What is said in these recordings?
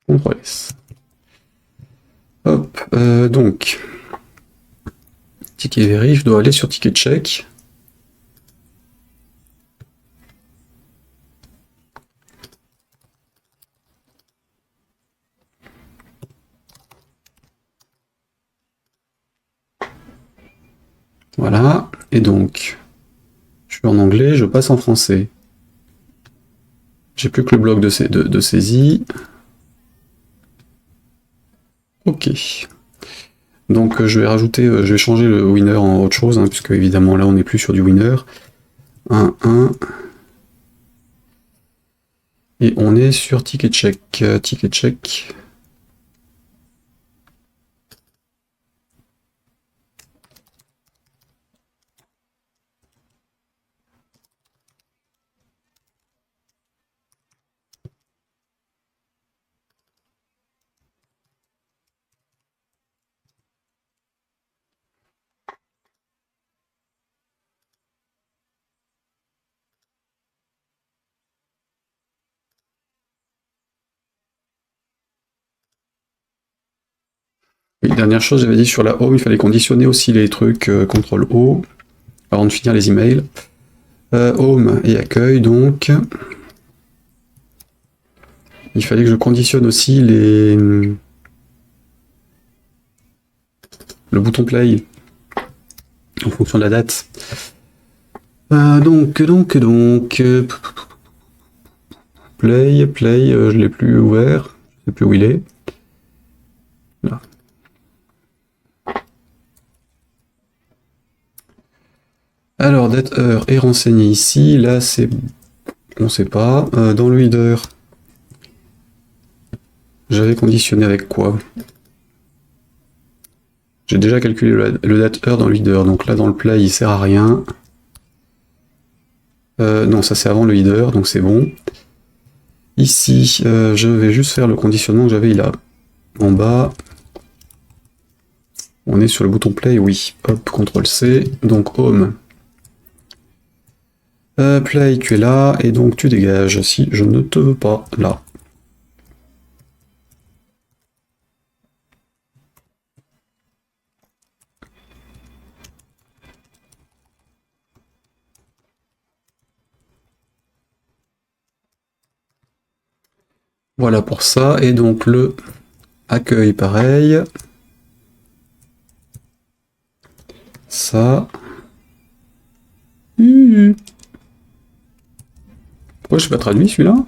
CTRL S. Hop, donc, ticket vérif, je dois aller sur ticket check. Voilà, et donc, je suis en anglais, je passe en français. J'ai plus que le bloc de saisie. Ok. Donc je vais rajouter, je vais changer le winner en autre chose, hein, puisque évidemment là on n'est plus sur du winner. 1, 1. Et on est sur ticket check. Ticket check. Oui, dernière chose, j'avais dit sur la home, il fallait conditionner aussi les trucs CTRL O avant de finir les emails. Home et accueil, donc. Il fallait que je conditionne aussi le bouton play en fonction de la date. Donc, play, je l'ai plus ouvert, je sais plus où il est. Là. Alors, date heure est renseigné ici, là c'est, on sait pas. Dans le header, j'avais conditionné avec quoi? J'ai déjà calculé le date heure dans le header, donc là dans le play il sert à rien. Non, ça c'est avant le header, donc c'est bon. Ici, je vais juste faire le conditionnement que j'avais là. En bas, on est sur le bouton play, oui. Hop, CTRL C, donc home. Play, tu es là, et donc tu dégages si je ne te veux pas là. Voilà pour ça, et donc le accueil pareil. Ça. Pourquoi je n'ai pas traduit celui-là?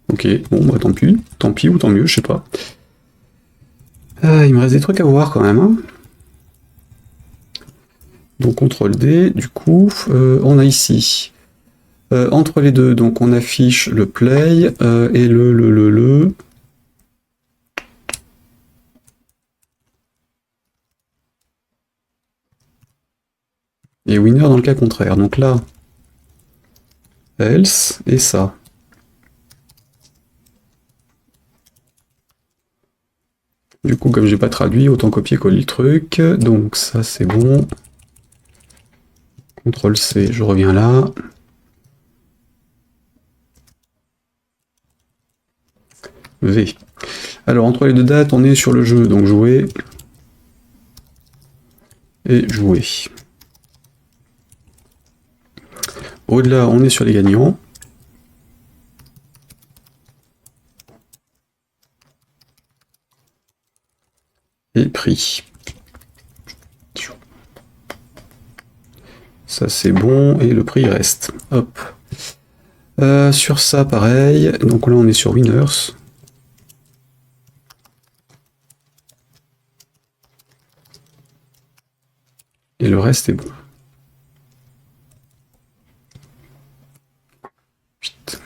Ok, bon bah tant pis ou tant mieux, je sais pas. Il me reste des trucs à voir quand même. Hein. Donc CTRL D, du coup, on a ici. Entre les deux, donc on affiche le play et le. Et winner dans le cas contraire. Donc là, else et ça. Du coup, comme j'ai pas traduit, autant copier-coller le truc. Donc ça c'est bon. CTRL C, je reviens là. V. Alors entre les deux dates, on est sur le jeu, donc jouer et jouer. Au-delà, on est sur les gagnants. Et prix. Ça c'est bon, et le prix reste. Hop. Sur ça, pareil. Donc là, on est sur Winners. Et le reste est bon. Vite.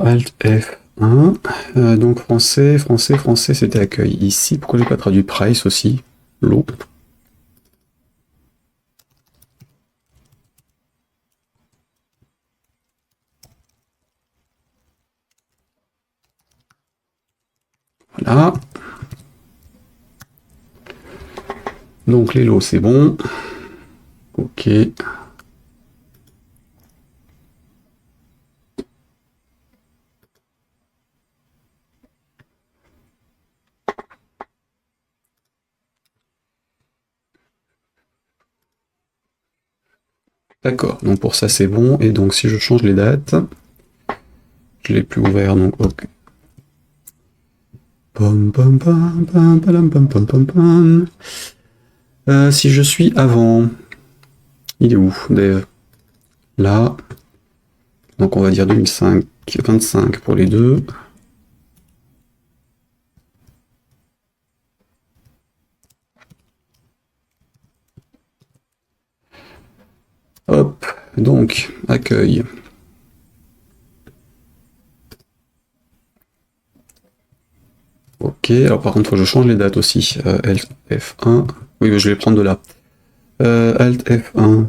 Alt F1. Donc français, c'était accueil. Ici, pourquoi j'ai pas traduit price aussi? L'eau. Voilà. Donc les lots, c'est bon. Ok. D'accord, donc pour ça c'est bon, et donc si je change les dates, je l'ai plus ouvert, donc ok. Pom, pom, pom, pom, pom, pom, pom, pom, pom. Si je suis avant, il est où, Dave? Là, donc on va dire 2005, 25 pour les deux. Hop, donc, accueil. Ok, alors par contre, il faut que je change les dates aussi. Alt F1. Oui, mais je vais prendre de là. Alt F1.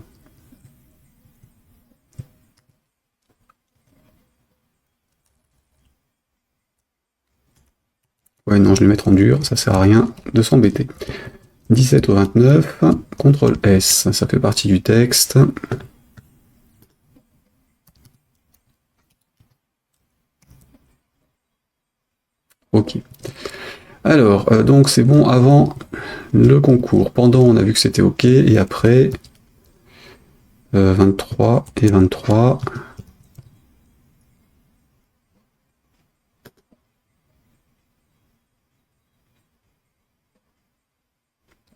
Ouais, non, je vais le mettre en dur, ça sert à rien de s'embêter. 17 au 29, CTRL S, ça fait partie du texte. Ok. Alors, donc c'est bon avant le concours. Pendant, on a vu que c'était ok, et après, 23 et 23.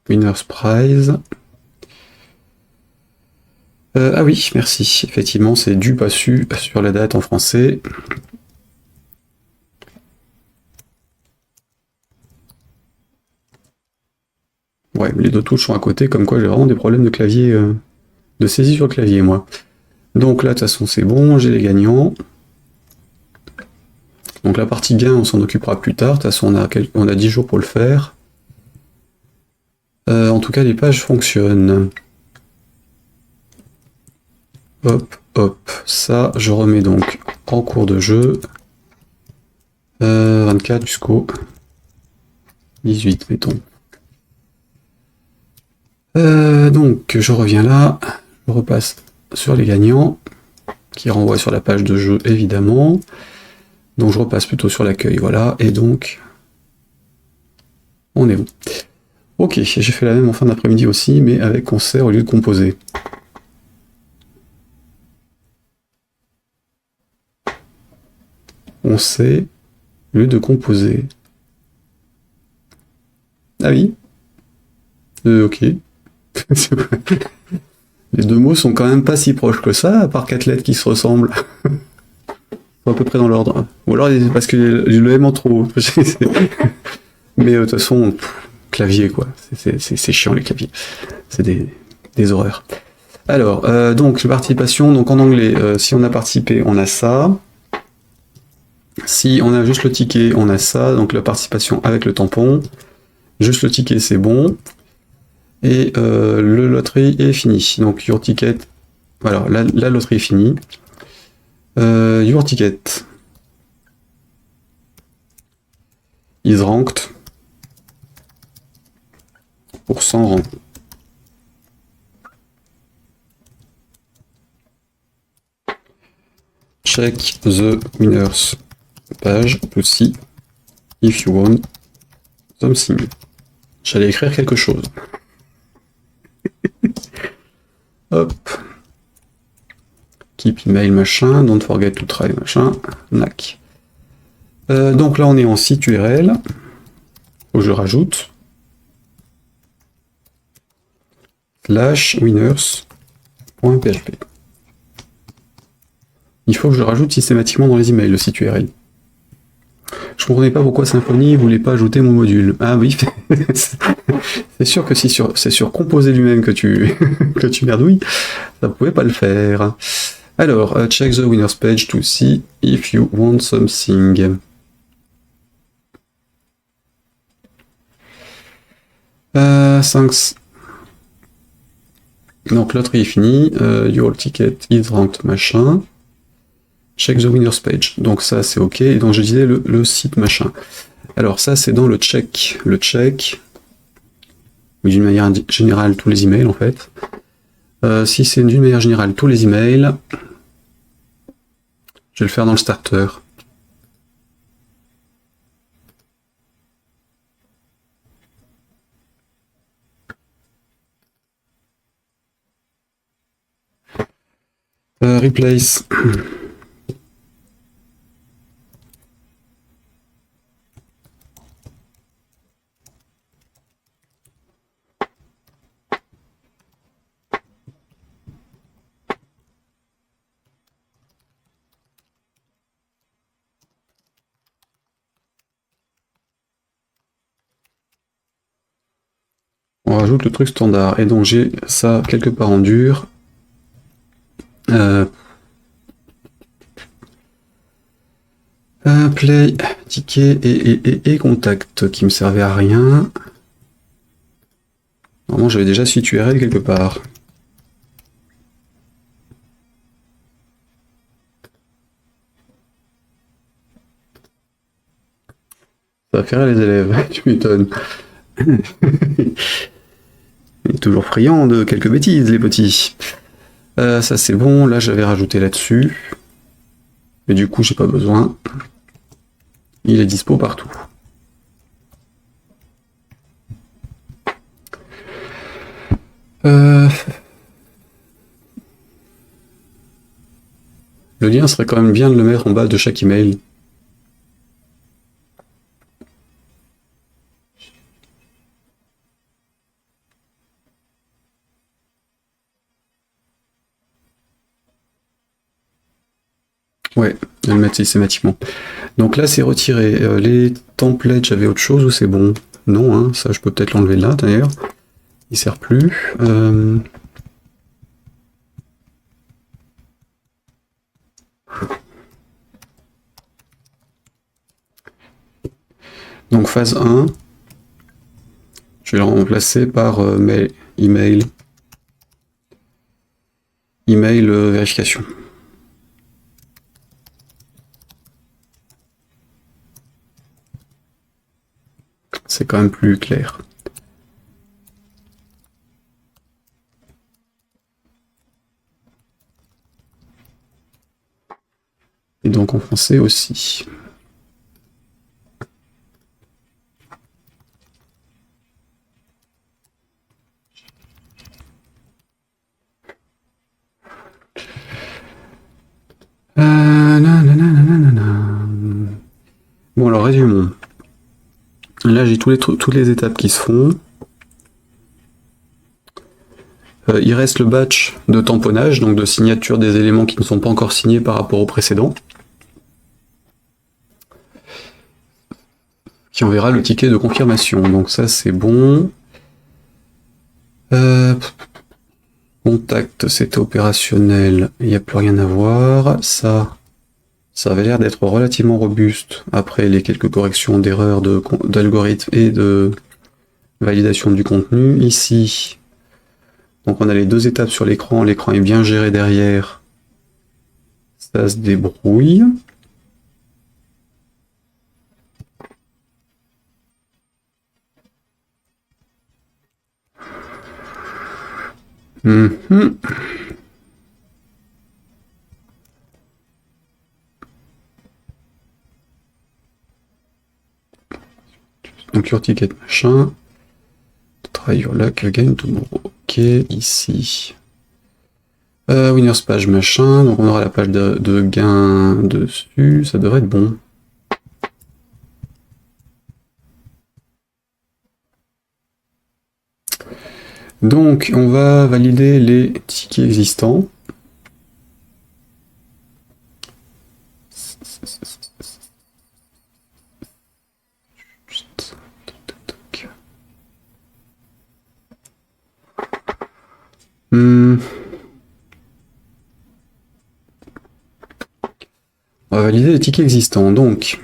Winner's Prize. Ah oui, merci. Effectivement, c'est du pas su sur la date en français. Ouais, les deux touches sont à côté, comme quoi j'ai vraiment des problèmes de clavier, de saisie sur le clavier, moi. Donc là, de toute façon, c'est bon, j'ai les gagnants. Donc la partie gain, on s'en occupera plus tard. De toute façon, on a 10 jours pour le faire. En tout cas, les pages fonctionnent. Hop, hop. Ça, je remets donc en cours de jeu. 24 jusqu'au 18, mettons. Donc, je reviens là. Je repasse sur les gagnants, qui renvoient sur la page de jeu, évidemment. Donc, je repasse plutôt sur l'accueil, voilà. Et donc, on est bon. Ok, j'ai fait la même en fin d'après-midi aussi, mais avec concert au lieu de composer. On sait, au lieu de composer. Ah oui. Ok. Les deux mots sont quand même pas si proches que ça, à part 4 lettres qui se ressemblent. À peu près dans l'ordre. Ou alors parce que le M en trop haut. Mais de toute façon, clavier quoi. C'est chiant les claviers. C'est des horreurs. Alors, donc participation, donc en anglais, si on a participé, on a ça. Si on a juste le ticket, on a ça. Donc la participation avec le tampon. Juste le ticket, c'est bon. Et le loterie est fini. Donc your ticket, voilà, la loterie est finie. Your ticket is ranked pour 100 rangs. Check the winners page to see if you won something. J'allais écrire quelque chose. Hop. Keep email machin, don't forget to try machin, nac. Donc là on est en site URL. Faut que je rajoute /winners.php. Il faut que je rajoute systématiquement dans les emails le site URL. Je comprenais pas pourquoi Symfony voulait pas ajouter mon module. Ah oui, c'est sûr que si c'est sur Composer lui-même que tu merdouilles, ça pouvait pas le faire. Alors, check the winners page to see if you want something. Thanks. Donc l'autre est fini. Your ticket is ranked machin. Check the winners page. Donc ça c'est ok. Et donc je disais le site machin. Alors ça c'est dans le check. Le check, ou d'une manière générale tous les emails en fait. Si c'est d'une manière générale tous les emails, je vais le faire dans le starter. Replace. On rajoute le truc standard. Et donc j'ai ça quelque part en dur. Play, ticket et contact qui me servait à rien. Normalement j'avais déjà suite URL quelque part. Ça va faire les élèves, tu m'étonnes. Il est toujours friand de quelques bêtises, les petits. Ça c'est bon, là j'avais rajouté là-dessus. Mais du coup j'ai pas besoin. Il est dispo partout. Le lien serait quand même bien de le mettre en bas de chaque email. Ouais, de le mettre systématiquement. Donc là c'est retiré. Les templates, j'avais autre chose ou c'est bon? Non, hein, ça je peux peut-être l'enlever là d'ailleurs. Il sert plus. Donc phase 1, je vais le remplacer par email vérification. C'est quand même plus clair. Et donc en français aussi. Bon alors résumons. Là j'ai toutes les étapes qui se font. Il reste le batch de tamponnage, donc de signature des éléments qui ne sont pas encore signés par rapport au précédent, qui enverra le ticket de confirmation. Donc ça c'est bon. Contact, c'était opérationnel, il n'y a plus rien à voir. Ça avait l'air d'être relativement robuste après les quelques corrections d'erreurs d'algorithme et de validation du contenu. Ici, donc on a les deux étapes sur l'écran est bien géré derrière. Ça se débrouille. Donc your ticket machin. Try your luck again tomorrow. Ok, ici. Winners page machin. Donc on aura la page de gain dessus. Ça devrait être bon. Donc on va valider les tickets existants. On va valider les tickets existants. Donc,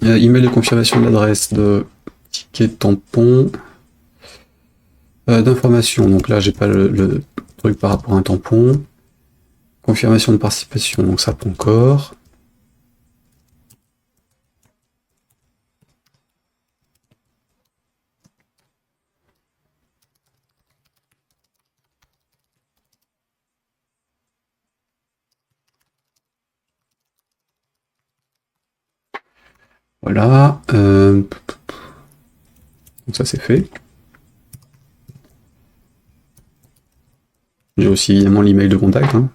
email de confirmation de l'adresse de ticket tampon d'information. Donc là, j'ai pas le truc par rapport à un tampon. Confirmation de participation, donc ça prend encore. Voilà. Donc ça c'est fait. J'ai aussi évidemment l'email de contact. Hein.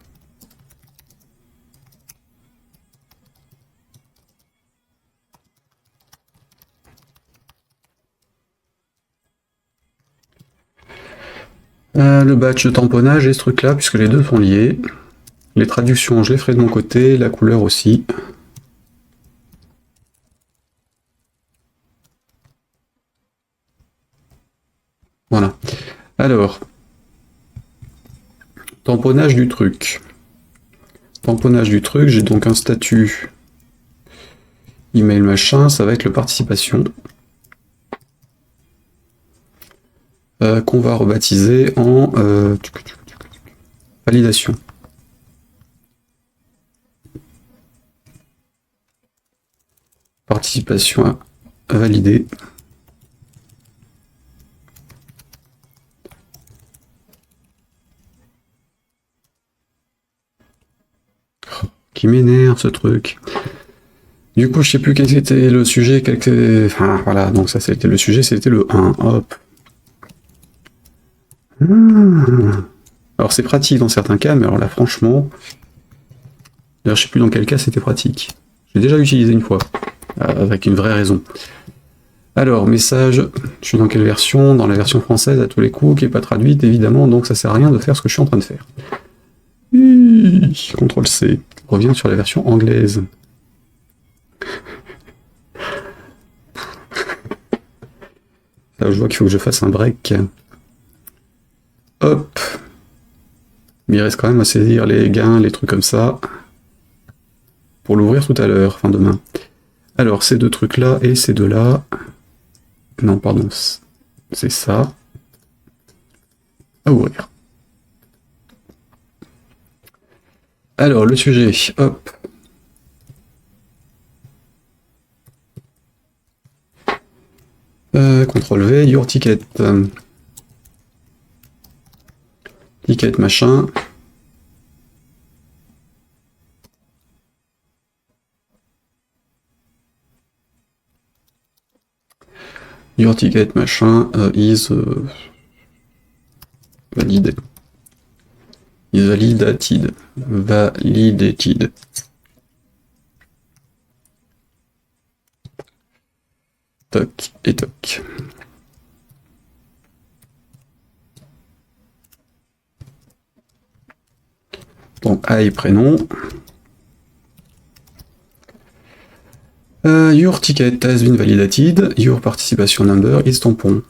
Le batch de tamponnage et ce truc-là, puisque les deux sont liés. Les traductions, je les ferai de mon côté, la couleur aussi. Voilà. Alors, tamponnage du truc. Tamponnage du truc, j'ai donc un statut email machin, ça va être le participation. Qu'on va rebaptiser en validation. Participation à valider. Qui m'énerve ce truc. Du coup, je sais plus quel était le sujet, enfin voilà, donc ça c'était le sujet, c'était le 1. Hop. Alors c'est pratique dans certains cas, mais alors là franchement. D'ailleurs, je sais plus dans quel cas c'était pratique. J'ai déjà utilisé une fois, avec une vraie raison. Alors, message, je suis dans quelle version? Dans la version française à tous les coups, qui n'est pas traduite évidemment, donc ça sert à rien de faire ce que je suis en train de faire. CTRL C. On revient sur la version anglaise. Là, je vois qu'il faut que je fasse un break. Hop. Mais il reste quand même à saisir les gains, les trucs comme ça. Pour l'ouvrir tout à l'heure, enfin demain. Alors, ces deux trucs-là et ces deux-là. Non, pardon. C'est ça. À ouvrir. Alors, le sujet. Hop. CTRL V, your ticket. Ticket machin. Your ticket machin is validé. Is validated. Validated. Toc et toc. Donc I prénom. Your ticket has been validated. Your participation number is tampon.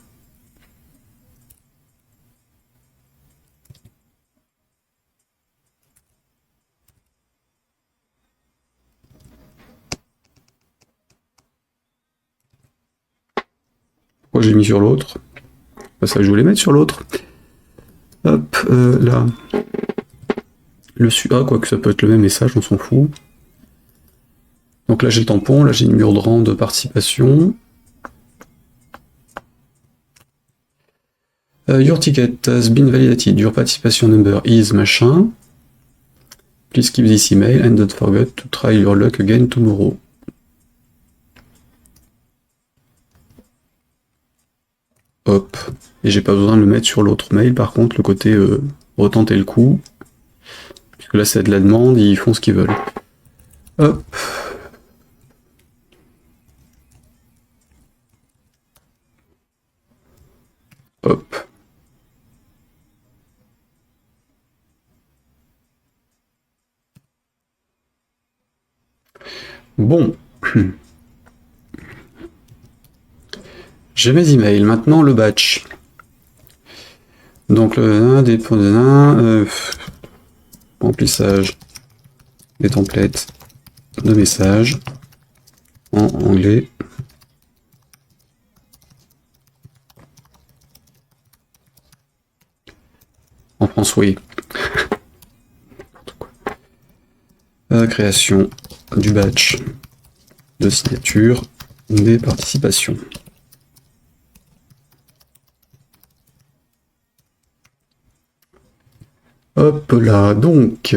Pourquoi j'ai mis sur l'autre? Ça, je voulais mettre sur l'autre. Hop, là. Ah, quoique ça peut être le même message, on s'en fout. Donc là j'ai le tampon, là j'ai une mur de rang de participation. Your ticket has been validated. Your participation number is machin. Please keep this email and don't forget to try your luck again tomorrow. Hop. Et j'ai pas besoin de le mettre sur l'autre mail, par contre, le côté retenter le coup. Puisque là c'est de la demande, ils font ce qu'ils veulent. Hop. Hop. Bon. J'ai mes emails. Maintenant le batch. Donc le dépôt de remplissage des templates de messages en anglais. En France, oui. Création du batch de signature des participations. Hop là, donc.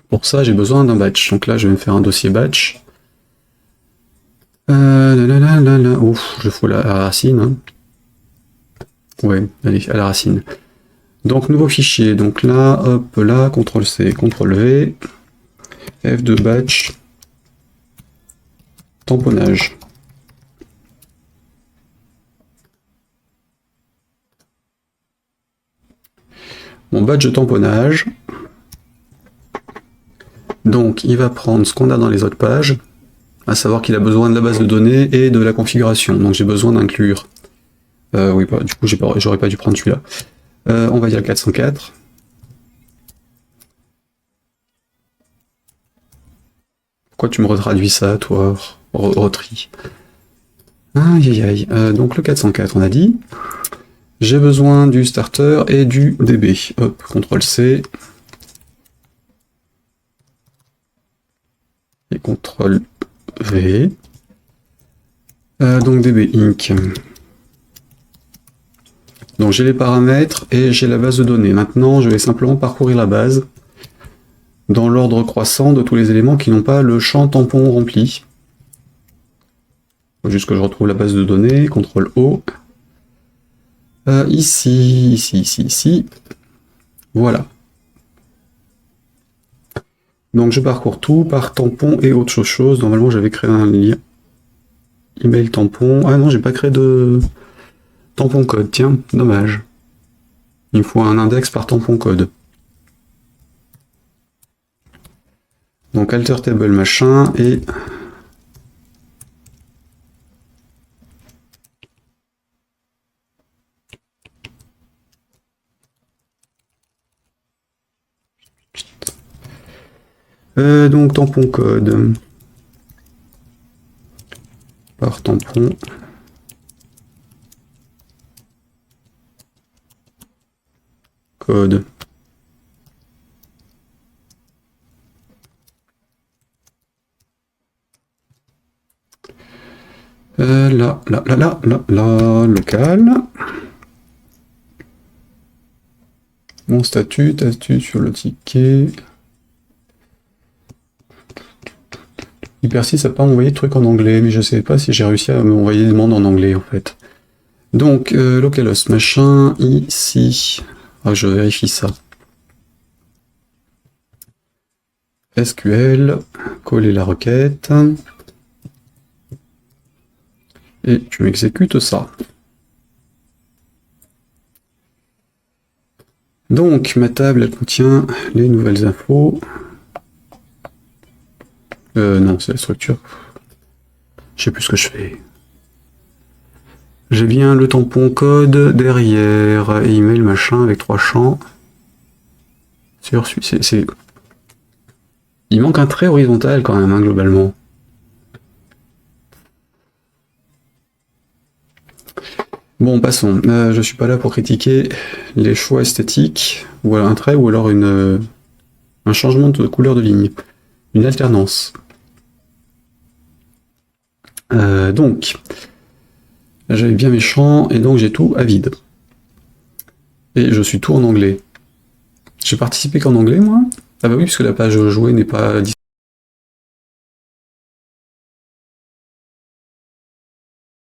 Pour pour ça, j'ai besoin d'un batch. Donc là, je vais me faire un dossier batch. Ouf, je fous la racine. Hein. Ouais, allez, à la racine. Donc, nouveau fichier. Donc là, hop, là, CTRL-C, CTRL-V, F2 batch, tamponnage. Mon badge de tamponnage. Donc, il va prendre ce qu'on a dans les autres pages, à savoir qu'il a besoin de la base de données et de la configuration. Donc, j'ai besoin d'inclure. Oui, bah, du coup, j'aurais pas dû prendre celui-là. On va dire 404. Pourquoi tu me retraduis ça, toi, Rotri? Aïe aïe aïe. Donc, le 404, on a dit. J'ai besoin du starter et du DB. Hop, CTRL-C. Et CTRL-V. Donc DB Inc. Donc j'ai les paramètres et j'ai la base de données. Maintenant, je vais simplement parcourir la base dans l'ordre croissant de tous les éléments qui n'ont pas le champ tampon rempli. Faut juste que je retrouve la base de données. CTRL-O. Ici. Voilà. Donc je parcours tout par tampon et autre chose. Normalement j'avais créé un lien. Email tampon. Ah non, j'ai pas créé de tampon code. Tiens, dommage. Il me faut un index par tampon code. Donc alter table machin et... donc tampon code par tampon code. Là, local. Mon statut sur le ticket. Hypersys n'a pas envoyé de truc en anglais, mais je sais pas si j'ai réussi à m'envoyer des demandes en anglais en fait. Donc, localhost machin, ici. Ah, je vérifie ça. SQL, coller la requête. Et tu m'exécutes ça. Donc, ma table, elle contient les nouvelles infos. Non, c'est la structure. Je sais plus ce que je fais. J'ai bien le tampon code derrière, et email machin avec 3 champs. C'est... Il manque un trait horizontal quand même, hein, globalement. Bon, passons. Je suis pas là pour critiquer les choix esthétiques, ou un trait, ou alors un changement de couleur de ligne. Une alternance. Donc, j'avais bien mes champs, et donc j'ai tout à vide. Et je suis tout en anglais. J'ai participé qu'en anglais, moi? Ah bah oui, puisque la page jouée n'est pas disponible.